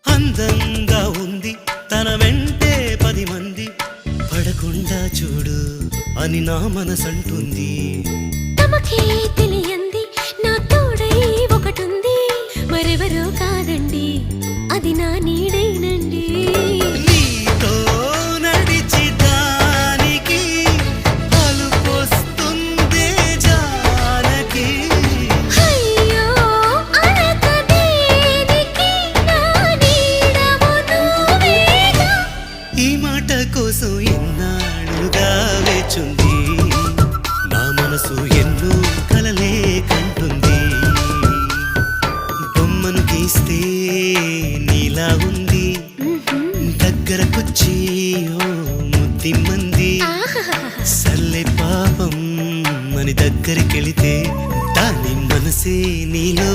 అందంగా ఉంది తన వెంటే 10 మంది పడకుండా చూడు అని నా మనసంటుంది. తమకే తెలియంది నా తోడై ఒకటుంది, మరెవరో కాదండి అది నా నీడైనండి. నీతో నడిచి దానికి అలుపొస్తుందే జానకి. అయ్యో అనక దేనికి నా నీడవు నువ్వేగా. ఈ మాట కోసం ఎన్నాళ్ళుగా వేచుంది నా మనసు, ఎన్నో కలలే కంటుంది. బొమ్మను గీస్తే నీలా ఉంది, దగ్గరకొచ్చి ఓ ముద్దిమ్మంది. సల్లే పాపం అని దగ్గరికెళితే దాని మనసే నీలో